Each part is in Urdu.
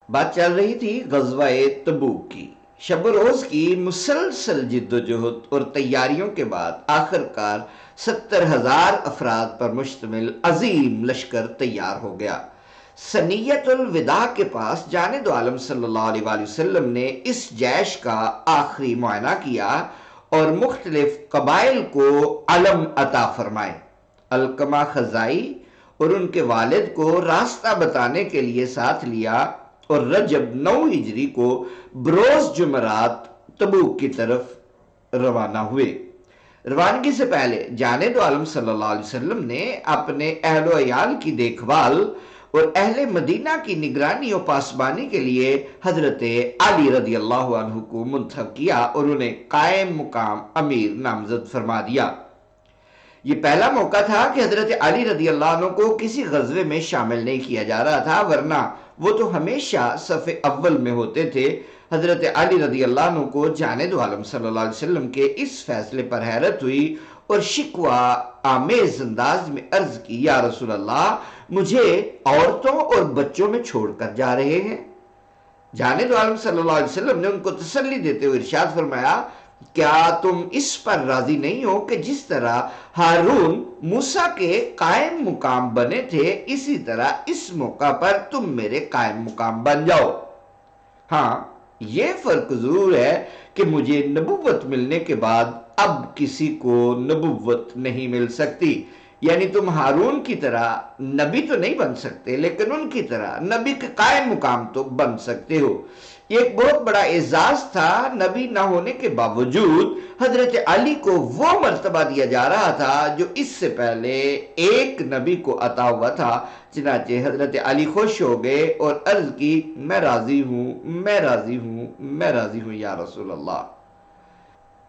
بات چل رہی تھی غزوہ تبوک کی۔ شب و روز کی مسلسل جد و جہد اور تیاریوں کے بعد آخر کار 70,000 افراد پر مشتمل عظیم لشکر تیار ہو گیا۔ سنیت الوداع کے پاس جانب عالم صلی اللہ علیہ وآلہ وسلم نے اس جیش کا آخری معائنہ کیا اور مختلف قبائل کو علم عطا فرمائے۔ علقمہ خزائی اور ان کے والد کو راستہ بتانے کے لیے ساتھ لیا اور رجب 9 ہجری کو بروز جمعرات تبوک کی طرف روانہ ہوئے۔ روانگی سے پہلے جانب عالم صلی اللہ علیہ وسلم نے اپنے اہل و عیال کی دیکھ بھال اور اہل مدینہ کی نگرانی و پاسبانی کے لیے حضرت علی رضی اللہ عنہ کو منتخب کیا اور انہیں قائم مقام امیر نامزد فرما دیا۔ یہ پہلا موقع تھا کہ حضرت علی رضی اللہ عنہ کو کسی غزوے میں شامل نہیں کیا جا رہا تھا، ورنہ وہ تو ہمیشہ صف اول میں ہوتے تھے۔ حضرت علی رضی اللہ عنہ کو جانب عالم صلی اللہ علیہ وسلم کے اس فیصلے پر حیرت ہوئی اور شکوہ آمیز انداز میں عرض کی، یا رسول اللہ، مجھے عورتوں اور بچوں میں چھوڑ کر جا رہے ہیں؟ جانب عالم صلی اللہ علیہ وسلم نے ان کو تسلی دیتے ہوئے ارشاد فرمایا، کیا تم اس پر راضی نہیں ہو کہ جس طرح ہارون موسیٰ کے قائم مقام بنے تھے، اسی طرح اس موقع پر تم میرے قائم مقام بن جاؤ؟ ہاں، یہ فرق ضرور ہے کہ مجھے نبوت ملنے کے بعد اب کسی کو نبوت نہیں مل سکتی، یعنی تم ہارون کی طرح نبی تو نہیں بن سکتے، لیکن ان کی طرح نبی کے قائم مقام تو بن سکتے ہو۔ یہ ایک بہت بڑا اعزاز تھا۔ نبی نہ ہونے کے باوجود حضرت علی کو وہ مرتبہ دیا جا رہا تھا جو اس سے پہلے ایک نبی کو عطا ہوا تھا۔ چنانچہ حضرت علی خوش ہو گئے اور عرض کی، میں راضی ہوں، میں راضی ہوں، میں راضی ہوں یا رسول اللہ۔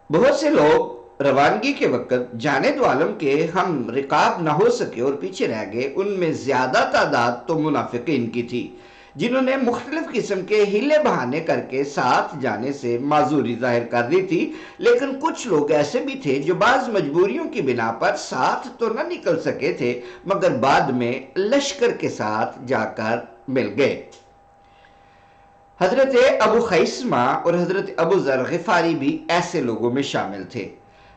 بہت سے لوگ روانگی کے وقت جانب عالم کے ہم رکاب نہ ہو سکے اور پیچھے رہ گئے۔ ان میں زیادہ تعداد تو منافقین کی تھی، جنہوں نے مختلف قسم کے ہیلے بہانے کر کے ساتھ جانے سے معذوری ظاہر کر دی تھی، لیکن کچھ لوگ ایسے بھی تھے جو بعض مجبوریوں کی بنا پر ساتھ تو نہ نکل سکے تھے، مگر بعد میں لشکر کے ساتھ جا کر مل گئے۔ حضرت ابو خیثمہ اور حضرت ابو ذر غفاری بھی ایسے لوگوں میں شامل تھے۔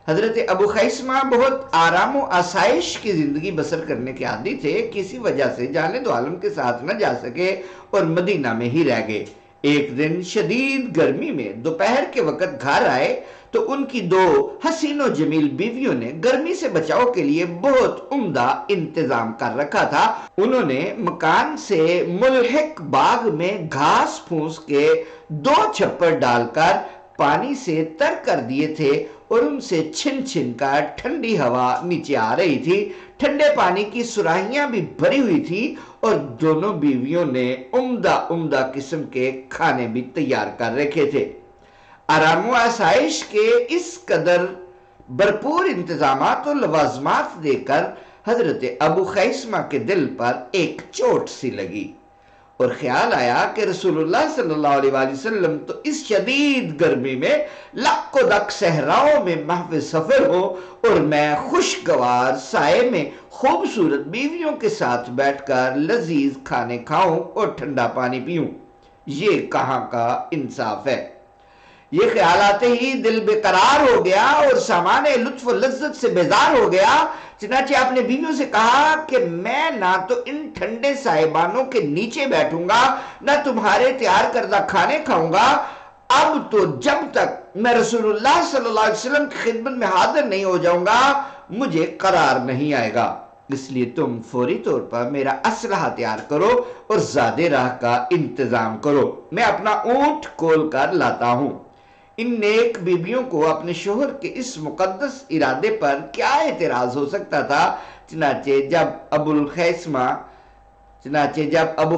حضرت ابو خیثمہ بہت آرام و آسائش کی زندگی بسر کرنے کے عادی تھے، کسی وجہ سے جانب عالم کے ساتھ نہ جا سکے اور مدینہ میں ہی رہ گئے۔ ایک دن شدید گرمی میں دوپہر کے وقت گھر آئے تو ان کی 2 حسین و جمیل بیویوں نے گرمی سے بچاؤ کے لیے بہت عمدہ انتظام کر رکھا تھا۔ انہوں نے مکان سے ملحق باغ میں گھاس پھونس کے 2 چھپر ڈال کر پانی سے تر کر دیے تھے اور ان سے چھن چھن کر ٹھنڈی ہوا نیچے آ رہی تھی۔ ٹھنڈے پانی کی سراہیاں بھی بھری ہوئی تھی اور دونوں بیویوں نے عمدہ قسم کے کھانے بھی تیار کر رکھے تھے۔ آرام و آسائش کے اس قدر بھرپور انتظامات و لوازمات دے کر حضرت ابو خیثمہ کے دل پر ایک چوٹ سی لگی اور خیال آیا کہ رسول اللہ صلی اللہ علیہ وآلہ وسلم تو اس شدید گرمی میں لک و دک صحراؤں میں محو سفر ہو اور میں خوشگوار سائے میں خوبصورت بیویوں کے ساتھ بیٹھ کر لذیذ کھانے کھاؤں اور ٹھنڈا پانی پیوں۔ یہ کہاں کا انصاف ہے؟ یہ خیال آتے ہی دل بے قرار ہو گیا اور سامان لطف و لذت سے بیزار ہو گیا۔ چنانچہ اپنے بیویوں سے کہا کہ میں نہ تو ان ٹھنڈے سائبانوں کے نیچے بیٹھوں گا، نہ تمہارے تیار کردہ کھانے کھاؤں گا۔ اب تو جب تک میں رسول اللہ صلی اللہ علیہ وسلم کی خدمت میں حاضر نہیں ہو جاؤں گا، مجھے قرار نہیں آئے گا۔ اس لیے تم فوری طور پر میرا اسلحہ تیار کرو اور زادے راہ کا انتظام کرو، میں اپنا اونٹ کھول کر لاتا ہوں۔ ان نیک بیبیوں کو اپنے شوہر کے اس مقدس ارادے پر کیا اعتراض ہو سکتا تھا؟ چنانچہ جب ابو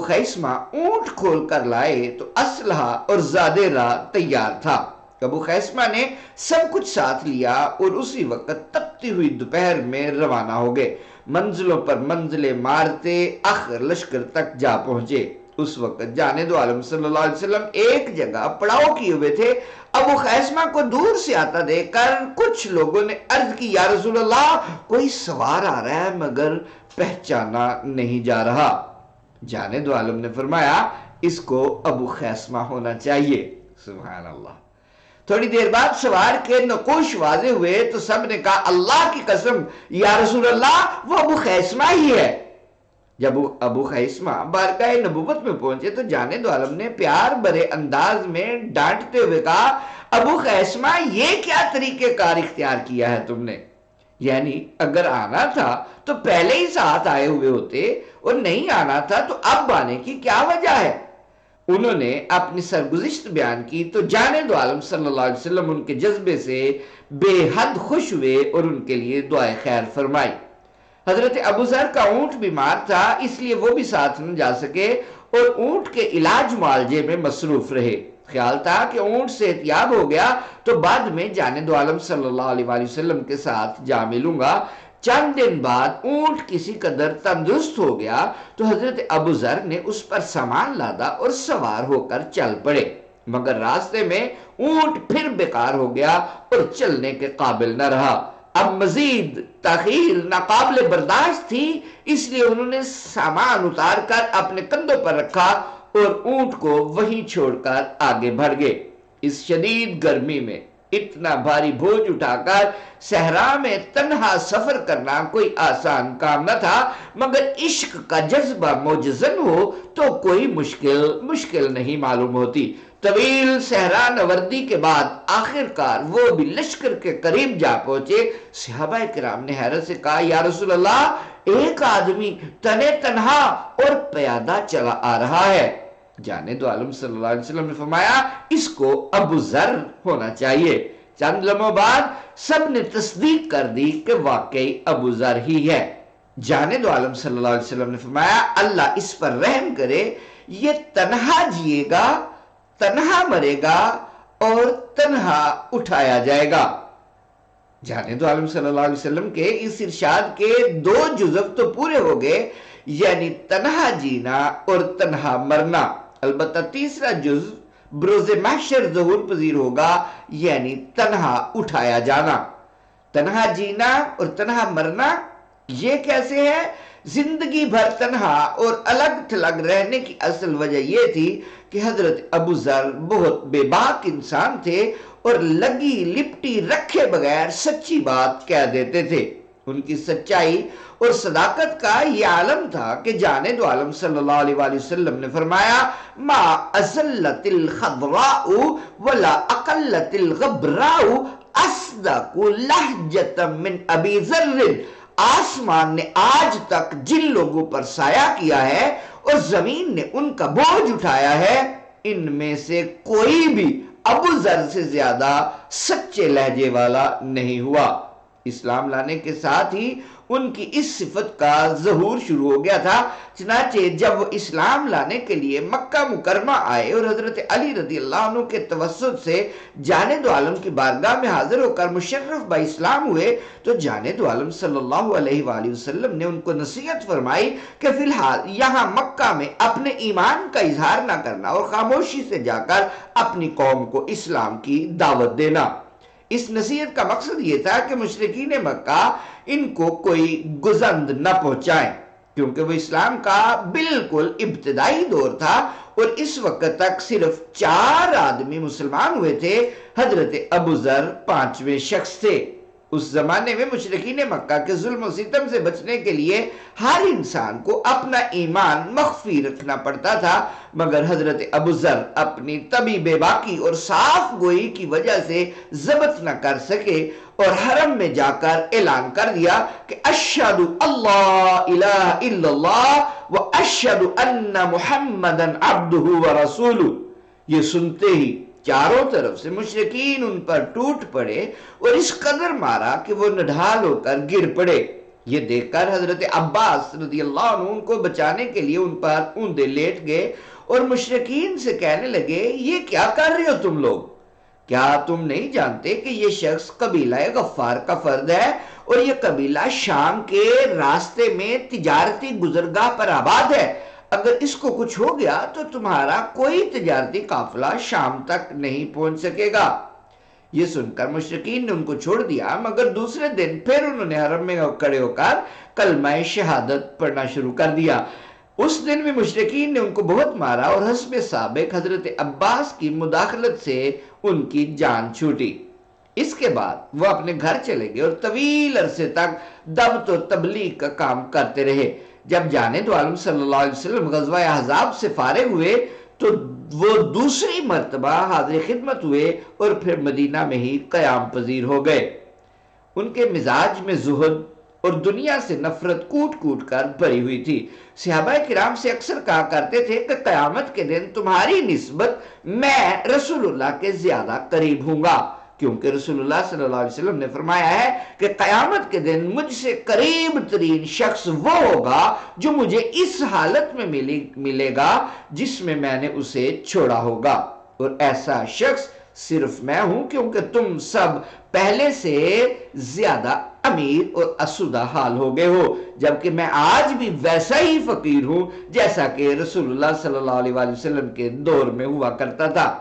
خیثمہ اونٹ کھول کر لائے تو اسلحہ اور زادے راہ تیار تھا۔ ابو خیثمہ نے سب کچھ ساتھ لیا اور اسی وقت تپتی ہوئی دوپہر میں روانہ ہو گئے۔ منزلوں پر منزلیں مارتے آخر لشکر تک جا پہنچے۔ اس وقت جانب عالم صلی اللہ علیہ وسلم ایک جگہ پڑاؤ کیے ہوئے تھے۔ ابو خیثمہ کو دور سے آتا دیکھ کر کچھ لوگوں نے عرض کی، یا رسول اللہ، کوئی سوار آ رہا ہے مگر پہچانا نہیں جا رہا۔ جانب عالم نے فرمایا، اس کو ابو خیسمہ ہونا چاہیے۔ سبحان اللہ۔ تھوڑی دیر بعد سوار کے نقوش واضح ہوئے تو سب نے کہا اللہ کی قسم یا رسول اللہ وہ ابو خیسمہ ہی ہے۔ جب ابو خیسمہ بارگاہ نبوت میں پہنچے تو جانے دو عالم نے پیار بھرے انداز میں ڈانٹتے ہوئے کہا ابو خیسمہ یہ کیا طریقہ کار اختیار کیا ہے تم نے؟ یعنی اگر آنا تھا تو پہلے ہی ساتھ آئے ہوئے ہوتے اور نہیں آنا تھا تو اب آنے کی کیا وجہ ہے؟ انہوں نے اپنی سرگزشت بیان کی تو جانے دو عالم صلی اللہ علیہ وسلم ان کے جذبے سے بے حد خوش ہوئے اور ان کے لیے دعائے خیر فرمائی۔ حضرت ابو ذر کا اونٹ بیمار تھا اس لیے وہ بھی ساتھ نہ جا سکے اور اونٹ کے علاج معالجے میں مصروف رہے۔ خیال تھا کہ اونٹ صحتیاب ہو گیا تو بعد میں جانے دو عالم صلی اللہ علیہ وآلہ وسلم کے ساتھ جا ملوں گا۔ چند دن بعد اونٹ کسی قدر تندرست ہو گیا تو حضرت ابو ذر نے اس پر سامان لادا اور سوار ہو کر چل پڑے، مگر راستے میں اونٹ پھر بیکار ہو گیا اور چلنے کے قابل نہ رہا۔ اب مزید تاخیر ناقابل برداشت تھی، اس لیے انہوں نے سامان اتار کر اپنے کندھوں پر رکھا اور اونٹ کو وہیں چھوڑ کر آگے بڑھ گئے۔ اس شدید گرمی میں اتنا بھاری بوجھ اٹھا کر صحرا میں تنہا سفر کرنا کوئی آسان کام نہ تھا، مگر عشق کا جذبہ موجزن ہو تو کوئی مشکل نہیں معلوم ہوتی۔ طویل صحرا نوردی کے بعد آخر کار وہ بھی لشکر کے قریب جا پہنچے۔ صحابہ کرام نے حیرت سے کہا یا رسول اللہ ایک آدمی تنے تنہا اور پیادہ چلا آ رہا ہے۔ جانے دو عالم صلی اللہ علیہ وسلم نے فرمایا اس کو ابو ذر ہونا چاہیے۔ چند لمحوں بعد سب نے تصدیق کر دی کہ واقعی ابو ذر ہی ہے۔ جانے دو عالم صلی اللہ علیہ وسلم نے فرمایا اللہ اس پر رحم کرے، یہ تنہا جیے گا، تنہا مرے گا اور تنہا اٹھایا جائے گا۔ جانے دو عالم صلی اللہ علیہ وسلم کے اس ارشاد کے دو جزو تو پورے ہو گئے، یعنی تنہا جینا اور تنہا مرنا۔ البتہ تیسرا جز بروز محشر ظہور پذیر ہوگا، یعنی تنہا اٹھایا جانا۔ تنہا جینا اور تنہا مرنا یہ کیسے ہے؟ زندگی بھر تنہا اور الگ تھلگ رہنے کی اصل وجہ یہ تھی کہ حضرت ابو ذر بہت بے باک انسان تھے اور لگی لپٹی رکھے بغیر سچی بات کہہ دیتے تھے۔ ان کی سچائی اور صداقت کا یہ عالم تھا کہ جانے دو عالم صلی اللہ علیہ وآلہ وسلم نے فرمایا ما ازلت الخضراء ولا اقلت الغبراء اصدق لہجتا من ابی ذر۔ آسمان نے آج تک جن لوگوں پر سایہ کیا ہے اور زمین نے ان کا بوجھ اٹھایا ہے، ان میں سے کوئی بھی ابو ذر سے زیادہ سچے لہجے والا نہیں ہوا۔ اسلام لانے کے ساتھ ہی ان کی اس صفت کا ظہور شروع ہو گیا تھا۔ چنانچہ جب وہ اسلام لانے کے لیے مکہ مکرمہ آئے اور حضرت علی رضی اللہ عنہ کے توسط سے جانے دو عالم کی بارگاہ میں حاضر ہو کر مشرف با اسلام ہوئے تو جانے دو عالم صلی اللہ علیہ وآلہ وسلم نے ان کو نصیحت فرمائی کہ فی الحال یہاں مکہ میں اپنے ایمان کا اظہار نہ کرنا اور خاموشی سے جا کر اپنی قوم کو اسلام کی دعوت دینا۔ اس نصیحت کا مقصد یہ تھا کہ مشرکین مکہ ان کو کوئی گزند نہ پہنچائیں، کیونکہ وہ اسلام کا بالکل ابتدائی دور تھا اور اس وقت تک صرف 4 آدمی مسلمان ہوئے تھے۔ حضرت ابو ذر 5ویں شخص تھے۔ اس زمانے میں مشرکین مکہ کے ظلم و ستم سے بچنے کے لیے ہر انسان کو اپنا ایمان مخفی رکھنا پڑتا تھا، مگر حضرت ابو ذر اپنی طبی بے باکی اور صاف گوئی کی وجہ سے ضبط نہ کر سکے اور حرم میں جا کر اعلان کر دیا کہ اشہد اللہ الہ الا اللہ و اشہد ان محمدن عبدہ و رسولہ۔ یہ سنتے ہی چاروں طرف سے مشرکین ان پر ٹوٹ پڑے اور اس قدر مارا کہ وہ نڈھال ہو کر گر پڑے۔ یہ دیکھ کر حضرت عباس رضی اللہ عنہ ان کو بچانے کے لیے ان پر اوندے لیٹ گئے اور مشرکین سے کہنے لگے یہ کیا کر رہے ہو تم لوگ؟ کیا تم نہیں جانتے کہ یہ شخص قبیلہ غفار کا فرد ہے اور یہ قبیلہ شام کے راستے میں تجارتی گزرگاہ پر آباد ہے؟ اگر اس کو کچھ ہو گیا تو تمہارا کوئی تجارتی قافلہ شام تک نہیں پہنچ سکے گا۔ یہ سن کر مشرکین نے ان کو چھوڑ دیا، مگر دوسرے دن پھر انہوں نے حرم میں کھڑے ہو کر کلمہ شہادت پڑھنا شروع کر دیا۔ اس دن بھی مشرکین نے ان کو بہت مارا اور حسب سابق حضرت عباس کی مداخلت سے ان کی جان چھوٹی۔ اس کے بعد وہ اپنے گھر چلے گئے اور طویل عرصے تک دعوت و تبلیغ کا کام کرتے رہے۔ جب جانب عالم صلی اللہ علیہ وسلم غزوہ احزاب سے فارغ ہوئے تو وہ دوسری مرتبہ حاضر خدمت ہوئے اور پھر مدینہ میں ہی قیام پذیر ہو گئے۔ ان کے مزاج میں زہد اور دنیا سے نفرت کوٹ کوٹ کر بھری ہوئی تھی۔ صحابہ کرام سے اکثر کہا کرتے تھے کہ قیامت کے دن تمہاری نسبت میں رسول اللہ کے زیادہ قریب ہوں گا، کیونکہ رسول اللہ صلی اللہ علیہ وسلم نے فرمایا ہے کہ قیامت کے دن مجھ سے قریب ترین شخص وہ ہوگا جو مجھے اس حالت میں ملے گا جس میں میں نے اسے چھوڑا ہوگا، اور ایسا شخص صرف میں ہوں، کیونکہ تم سب پہلے سے زیادہ امیر اور اسودہ حال ہو گئے ہو، جبکہ میں آج بھی ویسا ہی فقیر ہوں جیسا کہ رسول اللہ صلی اللہ علیہ وسلم کے دور میں ہوا کرتا تھا۔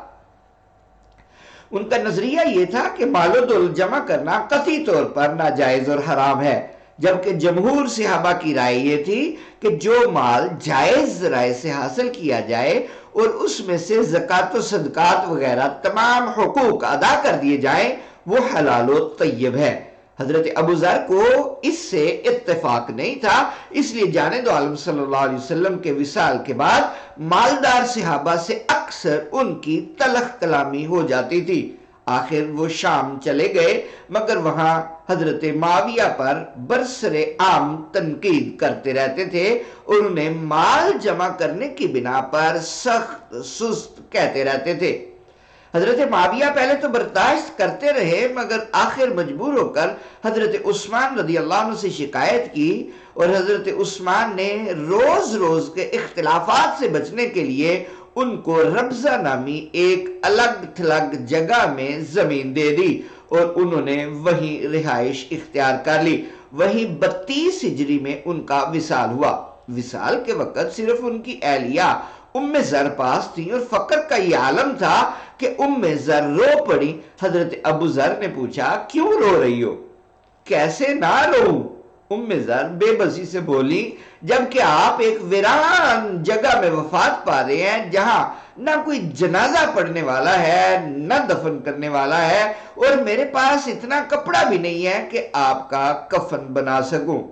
ان کا نظریہ یہ تھا کہ مال و دولت جمع کرنا قطعی طور پر ناجائز اور حرام ہے، جبکہ جمہور صحابہ کی رائے یہ تھی کہ جو مال جائز ذرائع سے حاصل کیا جائے اور اس میں سے زکوٰۃ و صدقات وغیرہ تمام حقوق ادا کر دیے جائیں وہ حلال و طیب ہے۔ حضرت ابو ذر کو اس سے اتفاق نہیں تھا، اس لیے جانب عالم صلی اللہ علیہ وسلم کے وصال کے بعد مالدار صحابہ سے اکثر ان کی تلخ کلامی ہو جاتی تھی۔ آخر وہ شام چلے گئے، مگر وہاں حضرت معاویہ پر برسر عام تنقید کرتے رہتے تھے اور انہیں مال جمع کرنے کی بنا پر سخت سست کہتے رہتے تھے۔ حضرت معاویہ پہلے تو برداشت کرتے رہے، مگر آخر مجبور ہو کر حضرت عثمان رضی اللہ عنہ سے شکایت کی، اور حضرت عثمان نے روز روز کے اختلافات سے بچنے کے لیے ان کو ربضہ نامی ایک الگ تھلگ جگہ میں زمین دے دی اور انہوں نے وہیں رہائش اختیار کر لی۔ وہیں 32 ہجری میں ان کا وصال ہوا۔ وصال کے وقت صرف ان کی اہلیہ ام زر پاس تھی اور فقر کا یہ عالم تھا کہ ام زر رو پڑی۔ حضرت ابو ذر نے پوچھا، کیوں رو رہی ہو؟ کیسے نہ روؤں؟ ام زر بے بسی سے بولی، جبکہ آپ ایک ویران جگہ میں وفات پا رہے ہیں جہاں نہ کوئی جنازہ پڑھنے والا ہے نہ دفن کرنے والا ہے، اور میرے پاس اتنا کپڑا بھی نہیں ہے کہ آپ کا کفن بنا سکوں۔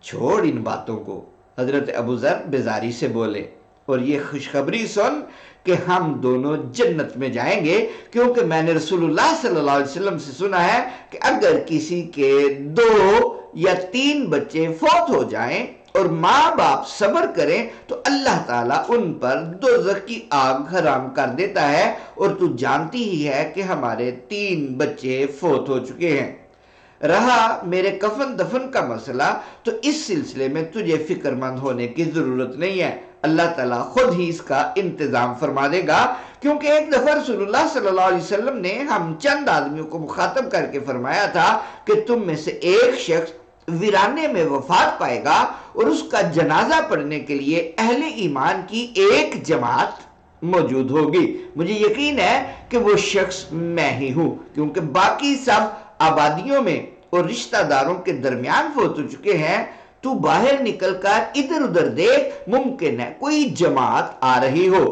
چھوڑ ان باتوں کو، حضرت ابو ذر بیزاری سے بولے، اور یہ خوشخبری سن کہ ہم دونوں جنت میں جائیں گے، کیونکہ میں نے رسول اللہ صلی اللہ علیہ وسلم سے سنا ہے کہ اگر کسی کے 2 یا 3 بچے فوت ہو جائیں اور ماں باپ صبر کریں تو اللہ تعالیٰ ان پر دوزخ کی آگ حرام کر دیتا ہے، اور تو جانتی ہی ہے کہ ہمارے 3 بچے فوت ہو چکے ہیں۔ رہا میرے کفن دفن کا مسئلہ، تو اس سلسلے میں تجھے فکر مند ہونے کی ضرورت نہیں ہے، اللہ تعالیٰ خود ہی اس کا انتظام فرما دے گا، کیونکہ ایک دفعہ رسول اللہ صلی اللہ علیہ وسلم نے ہم چند آدمیوں کو مخاطب کر کے فرمایا تھا کہ تم میں سے ایک شخص ویرانے میں وفات پائے گا اور اس کا جنازہ پڑھنے کے لیے اہل ایمان کی ایک جماعت موجود ہوگی۔ مجھے یقین ہے کہ وہ شخص میں ہی ہوں، کیونکہ باقی سب آبادیوں میں اور رشتہ داروں کے درمیان فوت ہو چکے ہیں۔ تو باہر نکل کر ادھر ادھر دیکھ، ممکن ہے کوئی جماعت آ رہی ہو۔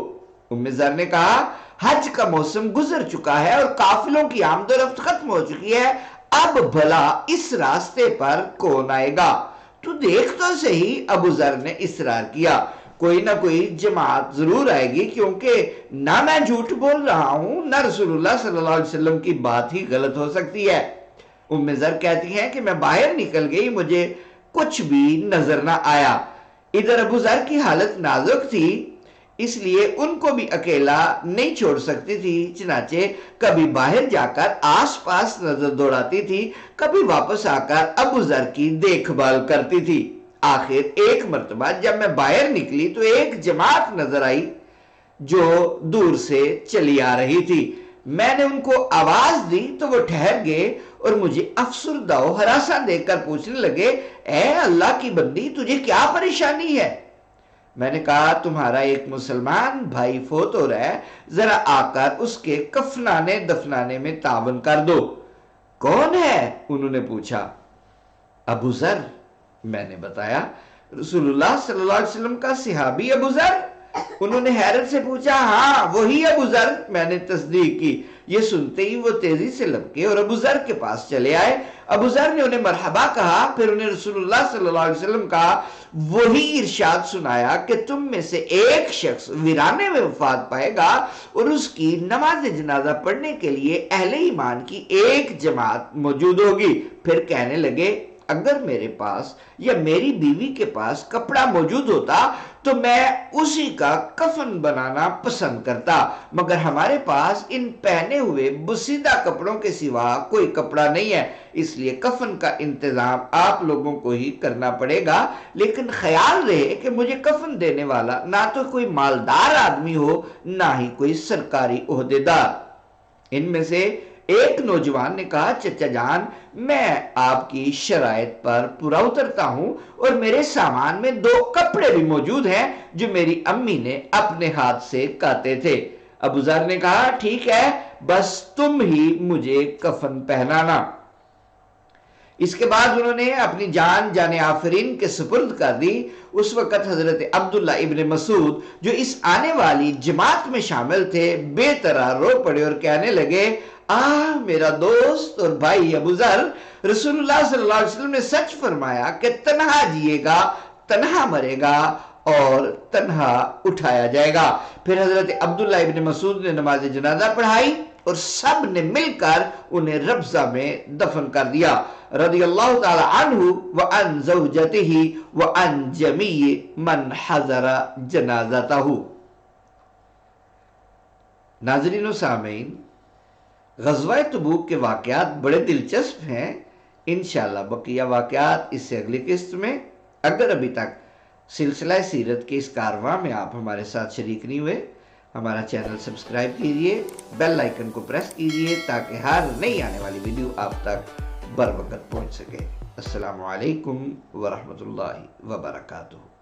ام زر نے کہا، حج کا موسم گزر چکا ہے اور قافلوں کی آمد و رفت ختم ہو چکی ہے، اب بھلا اس راستے پر کون آئے گا؟ تو دیکھ تو صحیح۔ ابو ذر نے اصرار کیا، کوئی نہ کوئی جماعت ضرور آئے گی، کیونکہ نہ میں جھوٹ بول رہا ہوں نہ رسول اللہ صلی اللہ علیہ وسلم کی بات ہی غلط ہو سکتی ہے۔ ام زر کہتی ہیں کہ میں باہر نکل گئی، مجھے کچھ بھی نظر نہ آیا۔ ادھر ابو ذر کی حالت نازک تھی، اس لیے ان کو بھی اکیلا نہیں چھوڑ سکتی تھی، چنانچہ کبھی باہر جا کر آس پاس نظر دوڑاتی تھی، کبھی واپس آ کر ابو ذر کی دیکھ بھال کرتی تھی۔ آخر ایک مرتبہ جب میں باہر نکلی تو ایک جماعت نظر آئی جو دور سے چلی آ رہی تھی۔ میں نے ان کو آواز دی تو وہ ٹھہر گئے اور مجھے افسردہ و ہراساں دیکھ کر پوچھنے لگے، اے اللہ کی بندی، تجھے کیا پریشانی ہے؟ میں نے کہا، تمہارا ایک مسلمان بھائی فوت ہو رہا ہے، ذرا آ کر اس کے کفنانے دفنانے میں تعاون کر دو۔ کون ہے؟ انہوں نے پوچھا۔ ابو ذر، میں نے بتایا۔ رسول اللہ صلی اللہ علیہ وسلم کا صحابی ابو ذر؟ انہوں نے حیرت سے پوچھا ہاں وہی ابو ذر۔ میں نے تصدیق کی۔ یہ سنتے ہی وہ تیزی سے لپکے اور ابو ذر کے پاس چلے آئے۔ ابو ذر نے انہیں مرحبا کہا، پھر انہیں رسول اللہ صلی اللہ علیہ وسلم کا وہی ارشاد سنایا کہ تم میں سے ایک شخص ویرانے میں وفات پائے گا اور اس کی نماز جنازہ پڑھنے کے لیے اہل ایمان کی ایک جماعت موجود ہوگی۔ پھر کہنے لگے اگر میرے پاس یا میری بیوی کے پاس کپڑا موجود ہوتا تو میں اسی کا کفن بنانا پسند کرتا، مگر ہمارے پاس ان پہنے ہوئے بسیدہ کپڑوں کے سوا کوئی کپڑا نہیں ہے، اس لیے کفن کا انتظام آپ لوگوں کو ہی کرنا پڑے گا، لیکن خیال رہے کہ مجھے کفن دینے والا نہ تو کوئی مالدار آدمی ہو نہ ہی کوئی سرکاری عہدیدار۔ ان میں سے ایک نوجوان نے کہا چچا جان میں آپ کی شرائط پر پورا اترتا ہوں اور میرے سامان میں 2 کپڑے بھی موجود ہیں جو میری امی نے اپنے ہاتھ سے کاتے تھے۔ ابو ذر نے کہا ٹھیک ہے بس تم ہی مجھے کفن پہنانا۔ اس کے بعد انہوں نے اپنی جان آفرین کے سپرد کر دی۔ اس وقت حضرت عبداللہ ابن مسعود جو اس آنے والی جماعت میں شامل تھے بے طرح رو پڑے اور کہنے لگے میرا دوست اور بھائی ابو ذر، رسول اللہ صلی اللہ علیہ وسلم نے سچ فرمایا کہ تنہا جیے گا، تنہا مرے گا اور تنہا اٹھایا جائے گا۔ پھر حضرت عبداللہ ابن مسعود نے نماز جنازہ پڑھائی اور سب نے مل کر انہیں ربضہ میں دفن کر دیا۔ رضی اللہ تعالی عنہ وعن زوجتہ وعن جمیع من حضر جنازتہ۔ ناظرین و سامعین، غزوہ تبوک کے واقعات بڑے دلچسپ ہیں۔ انشاءاللہ بقیہ واقعات اس سے اگلی قسط میں۔ اگر ابھی تک سلسلہ سیرت کے اس کارواں میں آپ ہمارے ساتھ شریک نہیں ہوئے، ہمارا چینل سبسکرائب کیجئے، بیل آئیکن کو پریس کیجئے تاکہ ہر نئی آنے والی ویڈیو آپ تک بر وقت پہنچ سکے۔ السلام علیکم ورحمۃ اللہ وبرکاتہ۔